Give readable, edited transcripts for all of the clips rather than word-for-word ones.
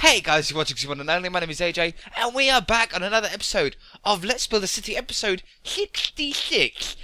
Hey guys, you're watching One and Only. My name is AJ, and we are back on another episode of Let's Build a City, episode 66.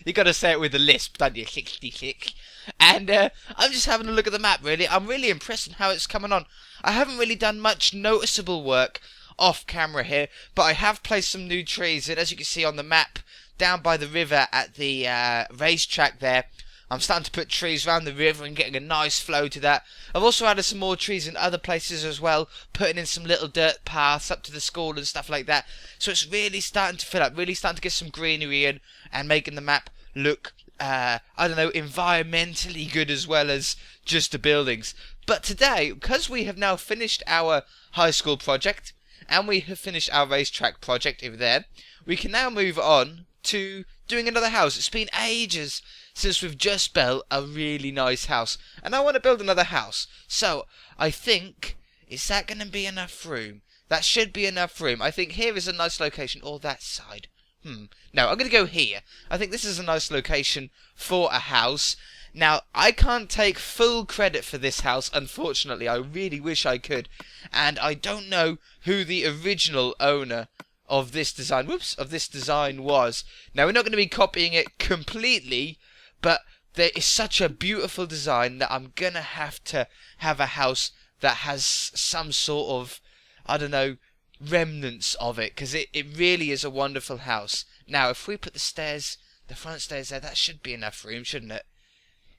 You gotta say it with a lisp, don't you? 66. And I'm just having a look at the map, really. I'm really impressed with how it's coming on. I haven't really done much noticeable work off camera here, but I have placed some new trees in, as you can see on the map, down by the river at the racetrack there. I'm starting to put trees around the river and getting a nice flow to that. I've also added some more trees in other places as well, putting in some little dirt paths up to the school and stuff like that. So it's really starting to fill up, really starting to get some greenery in and making the map look, I don't know, environmentally good as well as just the buildings. But today, because we have now finished our high school project and we have finished our racetrack project over there, we can now move on to doing another house. It's been ages since we've just built a really nice house, and I want to build another house. So I think, is that going to be enough room? That should be enough room. I think here is a nice location, or that side. No, I'm going to go here. I think this is a nice location for a house. Now, I can't take full credit for this house, unfortunately. I really wish I could, and I don't know who the original owner of this design was. Now, we're not going to be copying it completely, but there is such a beautiful design that I'm going to have a house that has some sort of, I don't know, remnants of it, because it really is a wonderful house. Now, if we put the front stairs there, that should be enough room, shouldn't it?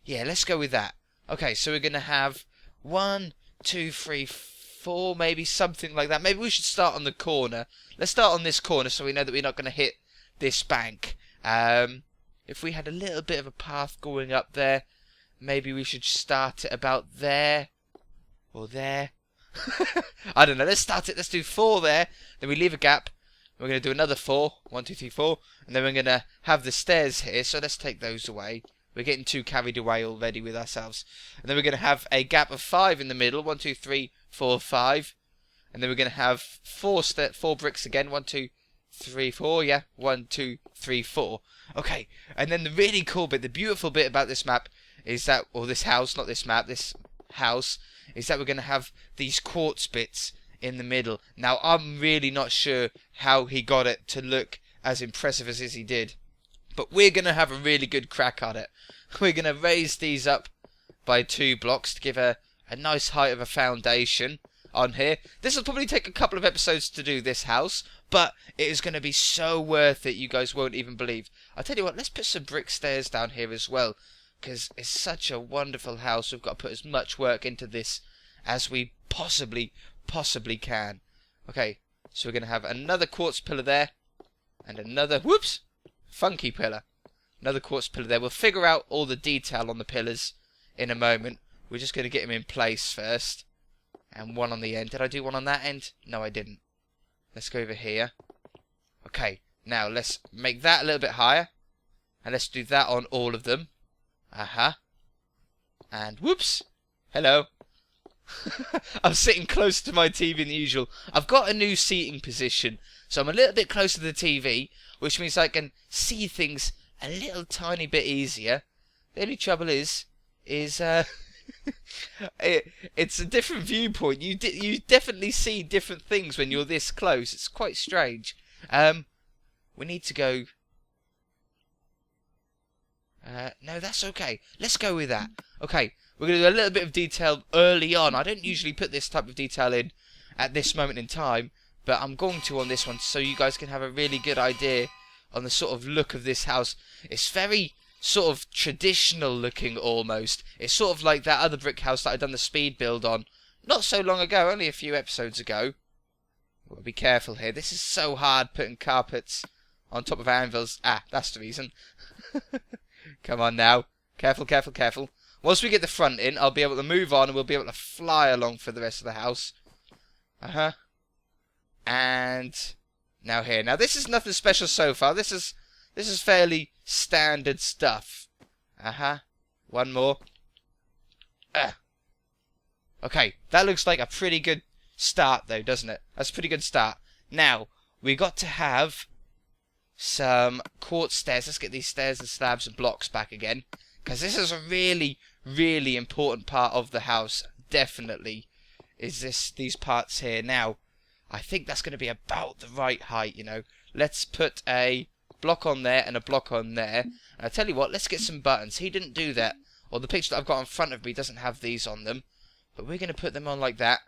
Yeah, let's go with that. Okay, so we're going to have 1, 2, 3, 4, maybe something like that. Maybe we should start on the corner. Let's start on this corner so we know that we're not going to hit this bank. If we had a little bit of a path going up there, maybe we should start it about there or there. I don't know. Let's start it. Let's do 4 there. Then we leave a gap. We're going to do another 4. 1, 2, 3, 4. And then we're going to have the stairs here. So let's take those away. We're getting too carried away already with ourselves. And then we're going to have a gap of 5 in the middle. 1, 2, 3, 4, 5. And then we're going to have 4 bricks again. 1, 2, 3, 4. Yeah. 1, 2, 3, 4. Okay. And then the really cool bit, the beautiful bit about this map is that, or this house, not this map, this house, is that we're going to have these quartz bits in the middle. Now, I'm really not sure how he got it to look as impressive as he did, but we're going to have a really good crack at it. We're going to raise these up by 2 blocks to give a nice height of a foundation on here. This will probably take a couple of episodes to do this house, but it is going to be so worth it, you guys won't even believe. I'll tell you what, let's put some brick stairs down here as well, because it's such a wonderful house. We've got to put as much work into this as we possibly can. Okay, so we're going to have another quartz pillar there, and another, whoops, funky pillar. Another quartz pillar there. We'll figure out all the detail on the pillars in a moment. We're just going to get them in place first. And 1 on the end. Did I do 1 on that end? No, I didn't. Let's go over here. Okay, now let's make that a little bit higher. And let's do that on all of them. And whoops. Hello. I'm sitting closer to my TV than usual. I've got a new seating position, so I'm a little bit closer to the TV, which means I can see things a little tiny bit easier. The only trouble is it's a different viewpoint. You definitely see different things when you're this close. It's quite strange. We need to go. No, that's okay. Let's go with that. Okay, we're going to do a little bit of detail early on. I don't usually put this type of detail in at this moment in time, but I'm going to on this one so you guys can have a really good idea on the sort of look of this house. It's very sort of traditional looking almost. It's sort of like that other brick house that I'd done the speed build on not so long ago, only a few episodes ago. We'll be careful here. This is so hard putting carpets on top of anvils. Ah, that's the reason. Come on now. Careful, careful, careful. Once we get the front in, I'll be able to move on and we'll be able to fly along for the rest of the house. And now here. Now this is nothing special so far. This is fairly standard stuff. 1 more. Okay, that looks like a pretty good start though, doesn't it? That's a pretty good start. Now, we got to have some quartz stairs. Let's get these stairs and slabs and blocks back again, because this is a really important part of the house. Definitely is these parts here. Now, I think that's going to be about the right height, you know. Let's put a block on there and a block on there. And I tell you what, let's get some buttons. He didn't do that. Or the picture that I've got in front of me doesn't have these on them. But we're going to put them on like that.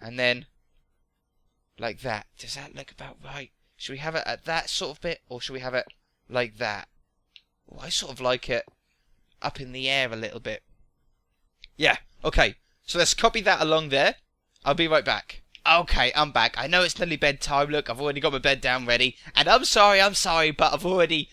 And then like that. Does that look about right? Should we have it at that sort of bit? Or should we have it like that? Oh, I sort of like it up in the air a little bit. Yeah, okay. So let's copy that along there. I'll be right back. Okay, I'm back. I know it's nearly bedtime. Look, I've already got my bed down ready. And I'm sorry, but I've already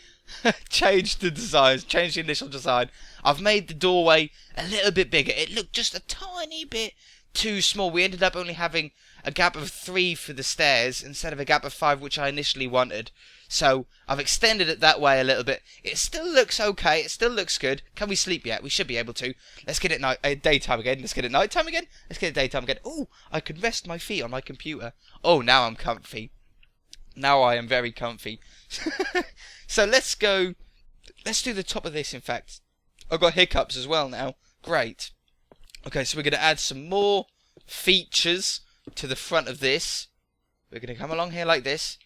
changed the designs, changed the initial design. I've made the doorway a little bit bigger. It looked just a tiny bit too small. We ended up only having a gap of 3 for the stairs instead of a gap of 5, which I initially wanted. So I've extended it that way a little bit. It still looks okay. It still looks good. Can we sleep yet? We should be able to. Let's get it daytime again. Let's get it nighttime again. Let's get it daytime again. Oh, I can rest my feet on my computer. Oh, now I'm comfy. Now I am very comfy. So let's go. Let's do the top of this, in fact. I've got hiccups as well now. Great. Okay, so we're going to add some more features to the front of this. We're going to come along here like this.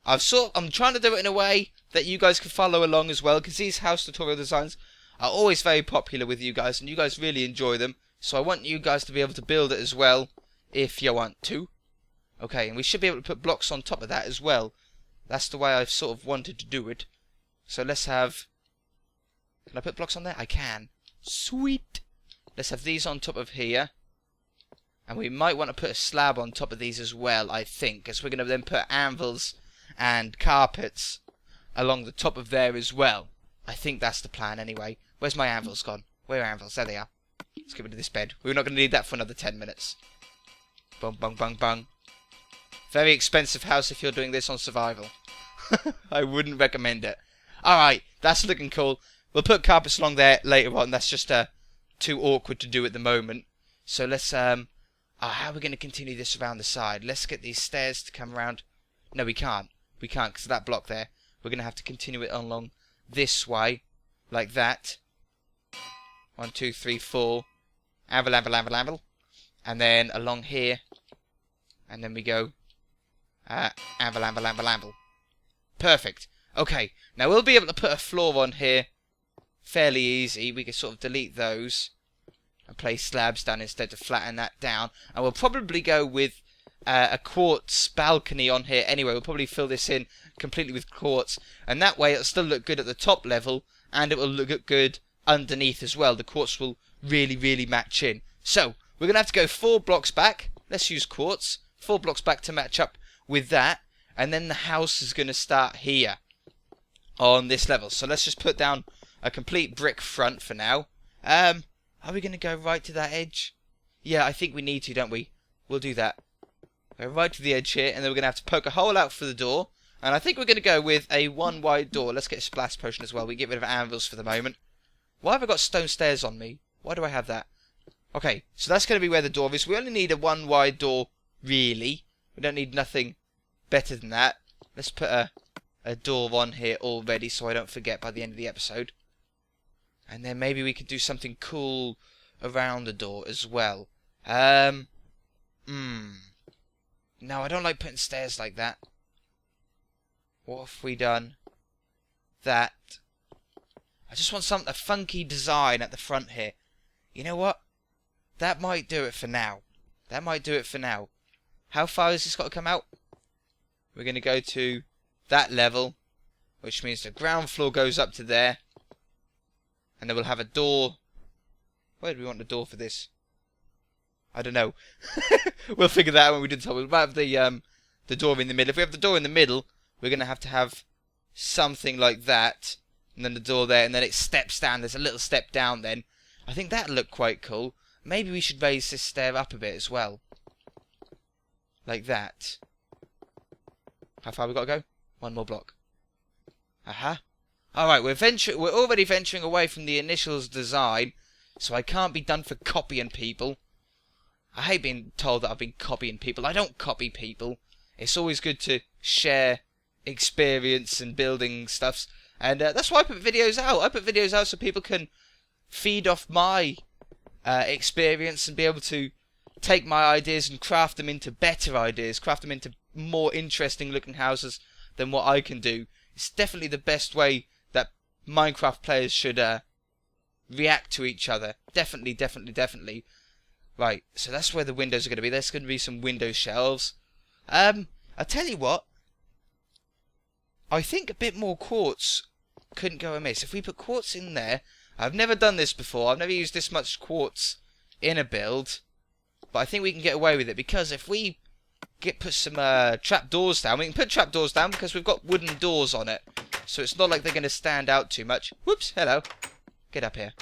I'm trying to do it in a way that you guys can follow along as well, because these house tutorial designs are always very popular with you guys, and you guys really enjoy them. So I want you guys to be able to build it as well, if you want to. Okay, and we should be able to put blocks on top of that as well. That's the way I've sort of wanted to do it. So let's have... Can I put blocks on there? I can. Sweet! Let's have these on top of here. And we might want to put a slab on top of these as well, I think, because we're going to then put anvils and carpets along the top of there as well. I think that's the plan anyway. Where's my anvils gone? Where are anvils? There they are. Let's get rid of this bed. We're not going to need that for another 10 minutes. Bung, bung, bung, bung. Very expensive house if you're doing this on survival. I wouldn't recommend it. Alright, that's looking cool. We'll put carpets along there later on. That's just too awkward to do at the moment. So let's... how are we going to continue this around the side? Let's get these stairs to come around. No, we can't. We can't, because of that block there. We're going to have to continue it along this way. Like that. 1, 2, 3, 4. Anvil, anvil, anvil, anvil. And then along here. And then we go... anvil, anvil, anvil, anvil. Perfect. Okay. Now we'll be able to put a floor on here. Fairly easy. We can sort of delete those. And place slabs down instead to flatten that down. And we'll probably go with... a quartz balcony on here anyway. We'll probably fill this in completely with quartz, and that way it'll still look good at the top level, and it will look good underneath as well. The quartz will really match in. So we're gonna have to go 4 blocks back. Let's use quartz. 4 blocks back to match up with that, and then the house is gonna start here on this level. So let's just put down a complete brick front for now. Are we gonna go right to that edge? Yeah, I think we need to, don't we? We'll do that. Go right to the edge here, and then we're going to have to poke a hole out for the door. And I think we're going to go with a 1 wide door. Let's get a splash potion as well. We get rid of anvils for the moment. Why have I got stone stairs on me? Why do I have that? Okay, so that's going to be where the door is. We only need a 1 wide door, really. We don't need nothing better than that. Let's put a door on here already so I don't forget by the end of the episode. And then maybe we could do something cool around the door as well. No, I don't like putting stairs like that. What have we done? That. I just want a funky design at the front here. You know what? That might do it for now. That might do it for now. How far has this got to come out? We're going to go to that level, which means the ground floor goes up to there. And then we'll have a door. Where do we want the door for this? I don't know. We'll figure that out when we do the top. We'll have the door in the middle. If we have the door in the middle, we're going to have something like that. And then the door there, and then it steps down. There's a little step down then. I think that'll look quite cool. Maybe we should raise this stair up a bit as well. Like that. How far we got to go? 1 more block. Aha. Alright, we're already venturing away from the initial design. So I can't be done for copying people. I hate being told that I've been copying people. I don't copy people. It's always good to share experience and building stuffs. And that's why I put videos out. I put videos out so people can feed off my experience and be able to take my ideas and craft them into better ideas, craft them into more interesting looking houses than what I can do. It's definitely the best way that Minecraft players should react to each other. Definitely, definitely, definitely. Right, so that's where the windows are going to be. There's going to be some window shelves. I'll tell you what. I think a bit more quartz couldn't go amiss. If we put quartz in there, I've never done this before. I've never used this much quartz in a build, but I think we can get away with it because if we put some trap doors down, we can put trap doors down because we've got wooden doors on it, so it's not like they're going to stand out too much. Whoops! Hello. Get up here.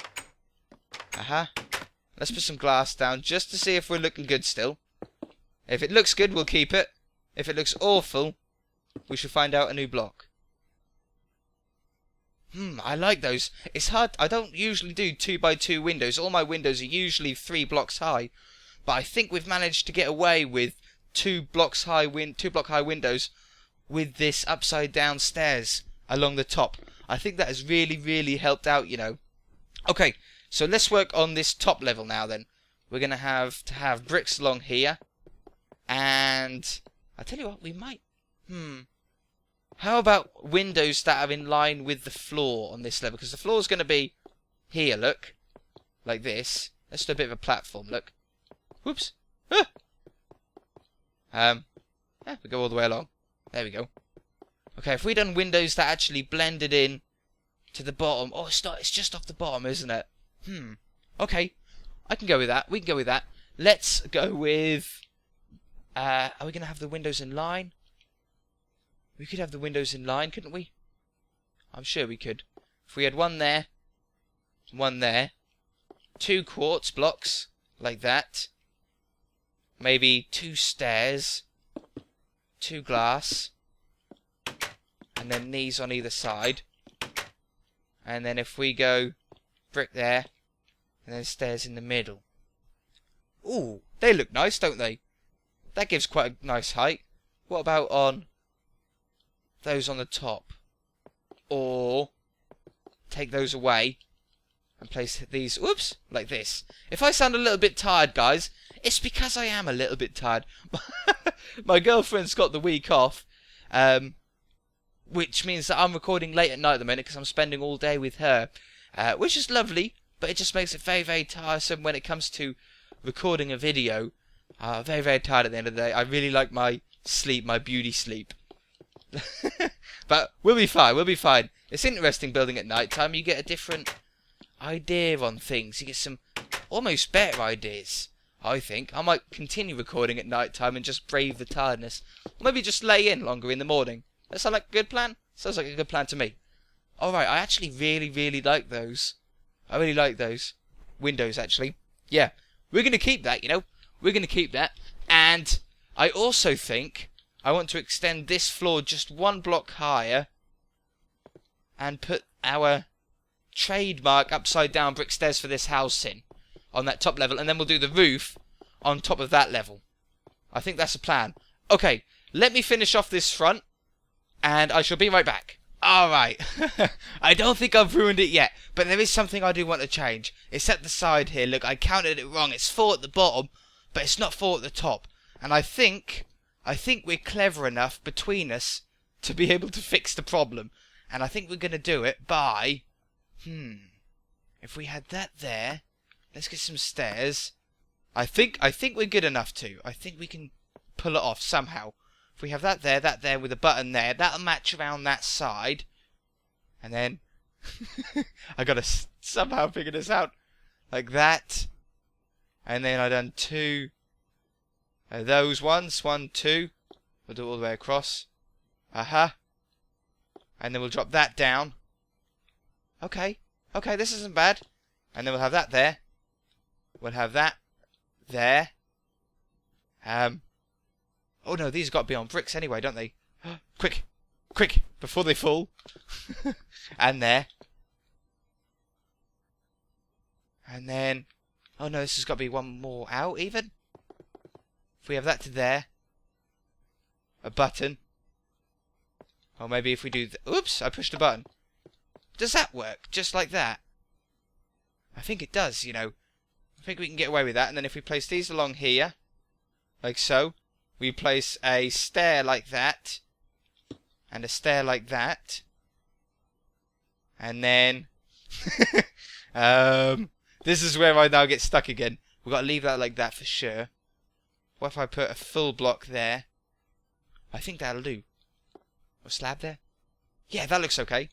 Let's put some glass down just to see if we're looking good still. If it looks good, we'll keep it. If it looks awful, we should find out a new block. I like those. It's hard. I don't usually do 2x2 windows. All my windows are usually 3 blocks high. But I think we've managed to get away with 2 block high windows with this upside down stairs along the top. I think that has really, really helped out, you know. Okay, so let's work on this top level now then. We're going to have bricks along here. And I tell you what, we might... How about windows that are in line with the floor on this level? Because the floor is going to be here, look. Like this. Let's do a bit of a platform, look. Whoops. We go all the way along. There we go. Okay, if we done windows that actually blended in to the bottom. Oh, it's not. It's just off the bottom, isn't it? Okay. I can go with that. We can go with that. Let's go with... are we going to have the windows in line? We could have the windows in line, couldn't we? I'm sure we could. If we had one there, 2 quartz blocks, like that. Maybe 2 stairs, 2 glass, and then these on either side. And then if we go brick there, and then stairs in the middle. Ooh, they look nice, don't they? That gives quite a nice height. What about on... those on the top, or take those away and place these, whoops, like this. If I sound a little bit tired, guys, it's because I am a little bit tired. My girlfriend's got the week off, which means that I'm recording late at night at the minute because I'm spending all day with her, which is lovely, but it just makes it very, very tiresome when it comes to recording a video. Very, very tired at the end of the day. I really like my sleep, my beauty sleep. But we'll be fine, we'll be fine. It's interesting building at night time. You get a different idea on things. You get some almost better ideas, I think. I might continue recording at night time and just brave the tiredness. Or maybe just lay in longer in the morning. That sound like a good plan? Sounds like a good plan to me. Alright, I actually really, really like those. I really like those. Windows, actually. Yeah, we're going to keep that, you know. We're going to keep that. And I also think... I want to extend this floor just 1 block higher and put our trademark upside down brick stairs for this house in on that top level, and then we'll do the roof on top of that level. I think that's a plan. Okay, let me finish off this front and I shall be right back. Alright, I don't think I've ruined it yet, but there is something I do want to change. It's at the side here. Look, I counted it wrong. It's 4 at the bottom, but it's not 4 at the top. And I think we're clever enough between us to be able to fix the problem. And I think we're going to do it by... If we had that there... Let's get some stairs. I think we're good enough to. I think we can pull it off somehow. If we have that there with a button there, that'll match around that side. And then... I got to somehow figure this out. Like that. And then I done 2... those ones, 1, 2. We'll do it all the way across. And then we'll drop that down. Okay, this isn't bad. And then we'll have that there. We'll have that there. Oh no, these have got to be on bricks anyway, don't they? Quick, before they fall. And there. And then, oh no, this has got to be 1 more out even. If we have that to there, a button, or maybe if we do... Oops, I pushed a button. Does that work? Just like that? I think it does, you know. think we can get away with that. And then if we place these along here, like so, we place a stair like that, and a stair like that, and then this is where I now get stuck again. We've got to leave that like that for sure. What if I put a full block there? I think that'll do. A slab there? Yeah, that looks okay.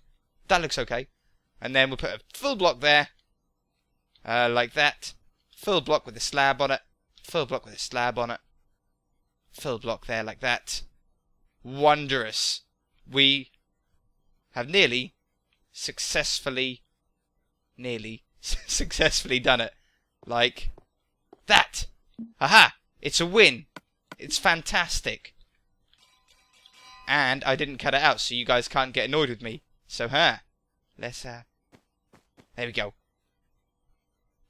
That looks okay. And then we'll put a full block there, like that. Full block with a slab on it. Full block with a slab on it. Full block there like that. Wondrous. We have nearly successfully done it. Like that. Aha! It's a win. It's fantastic. And I didn't cut it out, so you guys can't get annoyed with me. So, let's, there we go.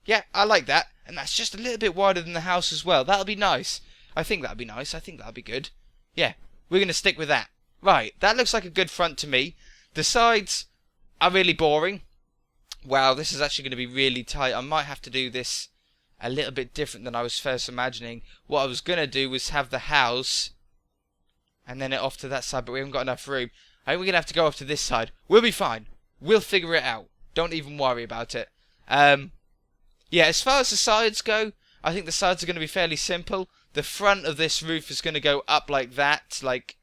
Yeah, I like that. And that's just a little bit wider than the house as well. That'll be nice. I think that'll be nice. I think that'll be good. Yeah, we're going to stick with that. Right, that looks like a good front to me. The sides are really boring. Wow, this is actually going to be really tight. I might have to do this a little bit different than I was first imagining. What I was going to do was have the house and then it off to that side, but we haven't got enough room. I think we're going to have to go off to this side. We'll be fine. We'll figure it out. Don't even worry about it. Yeah, as far as the sides go, I think the sides are going to be fairly simple. The front of this roof is going to go up like that, like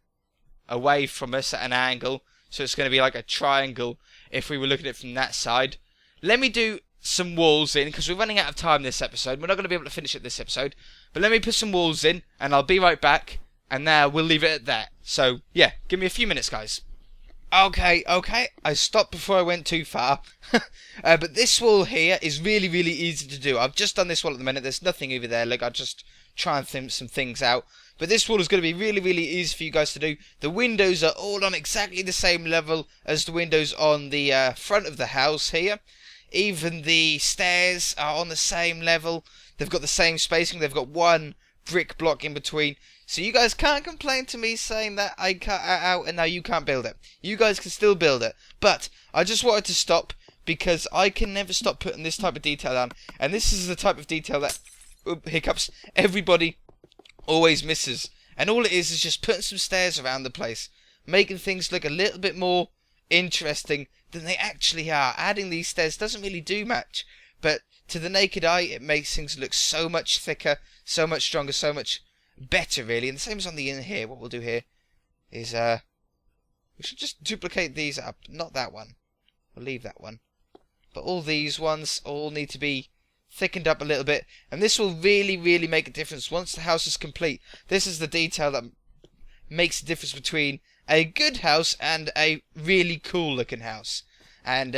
away from us at an angle. So it's going to be like a triangle if we were looking at it from that side. Let me do some walls in, because we're running out of time this episode. We're not going to be able to finish it this episode. But let me put some walls in, and I'll be right back. And now we'll leave it at that. So, yeah, give me a few minutes, guys. Okay. I stopped before I went too far. But this wall here is really, really easy to do. I've just done this wall at the minute. There's nothing over there. Like, I'll just try and think some things out. But this wall is going to be really, really easy for you guys to do. The windows are all on exactly the same level as the windows on the front of the house here. Even the stairs are on the same level. They've got the same spacing. They've got one brick block in between. So you guys can't complain to me saying that I cut it out and now you can't build it. You guys can still build it. But I just wanted to stop because I can never stop putting this type of detail down. And this is the type of detail that, hiccups, everybody always misses. And all it is just putting some stairs around the place. Making things look a little bit more interesting than they actually are. Adding these stairs doesn't really do much. But to the naked eye, it makes things look so much thicker, so much stronger, so much better, really. And the same as on the in here. What we'll do here is we should just duplicate these up. Not that one. We'll leave that one. But all these ones all need to be thickened up a little bit. And this will really, really make a difference once the house is complete. This is the detail that makes a difference between a good house and a really cool looking house. And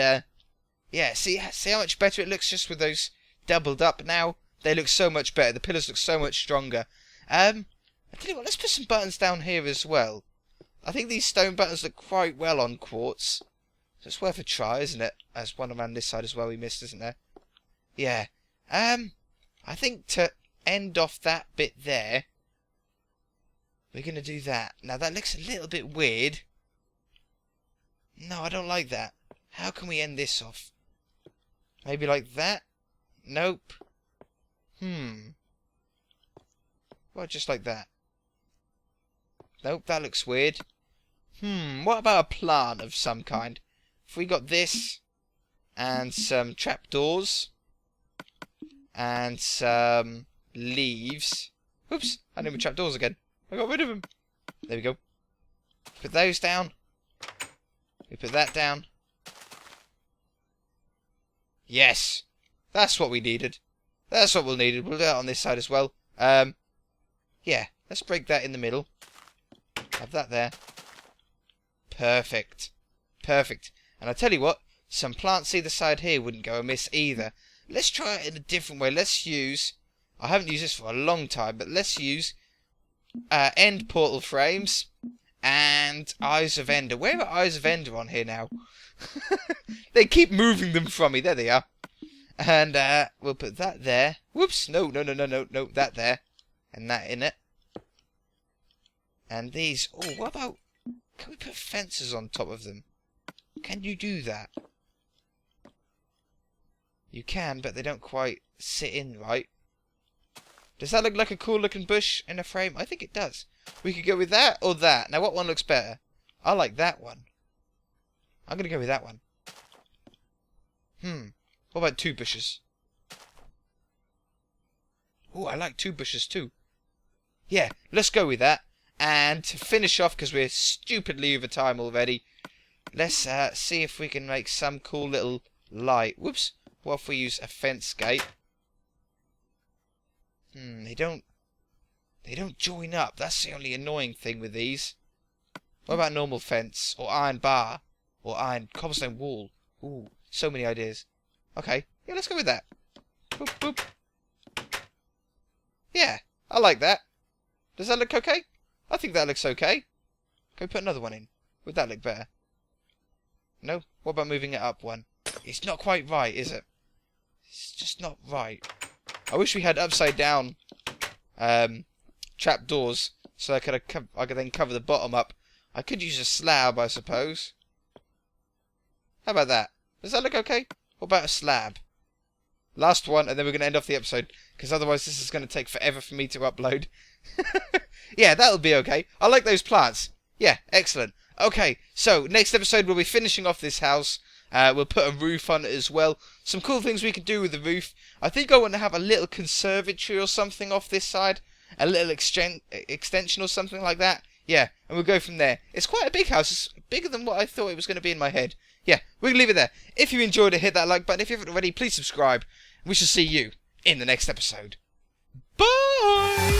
yeah, see how much better it looks just with those doubled up now? They look so much better. The pillars look so much stronger. I tell you what, let's put some buttons down here as well. I think these stone buttons look quite well on quartz. So it's worth a try, isn't it? There's one around this side as well we missed, isn't there? Yeah. I think to end off that bit there, we're going to do that. Now that looks a little bit weird. No, I don't like that. How can we end this off? Maybe like that? Nope. Well, just like that. Nope, that looks weird. What about a plant of some kind? If we got this, and some trapdoors, and some leaves. Oops, I need my trapdoors again. I got rid of them. There we go. Put those down. We put that down. Yes! That's what we needed. That's what we'll need. We'll do that on this side as well. Yeah, let's break that in the middle. Have that there. Perfect. Perfect. And I tell you what, some plants either side here wouldn't go amiss either. Let's try it in a different way. Let's use, I haven't used this for a long time, but let's use end portal frames and Eyes of Ender. Where are Eyes of Ender on here now? They keep moving them from me. There they are. And we'll put that there. Whoops. No. That there. And that in it. And these. Oh, what about... Can we put fences on top of them? Can you do that? You can, but they don't quite sit in right. Does that look like a cool looking bush in a frame? I think it does. We could go with that or that. Now what one looks better? I like that one. I'm going to go with that one. What about 2 bushes? Oh, I like 2 bushes too. Yeah, let's go with that. And to finish off, because we're stupidly over time already, let's see if we can make some cool little light. Whoops. What if we use a fence gate? They don't join up. That's the only annoying thing with these. What about normal fence? Or iron bar? Or iron cobblestone wall? Ooh, so many ideas. Okay, yeah, let's go with that. Boop, boop. Yeah, I like that. Does that look okay? I think that looks okay. Can we put another one in? Would that look better? No? What about moving it up one? It's not quite right, is it? It's just not right. I wish we had upside down trap doors so I could then cover the bottom up. I could use a slab, I suppose. How about that? Does that look okay? What about a slab? Last one, and then we're going to end off the episode, because otherwise this is going to take forever for me to upload. Yeah, that'll be okay. I like those plants. Yeah, excellent. Okay, so next episode we'll be finishing off this house. We'll put a roof on it as well. Some cool things we can do with the roof. I think I want to have a little conservatory or something off this side. A little extension or something like that. Yeah, and we'll go from there. It's quite a big house. It's bigger than what I thought it was going to be in my head. Yeah, we'll leave it there. If you enjoyed it, hit that like button. If you haven't already, please subscribe. We shall see you in the next episode. Bye!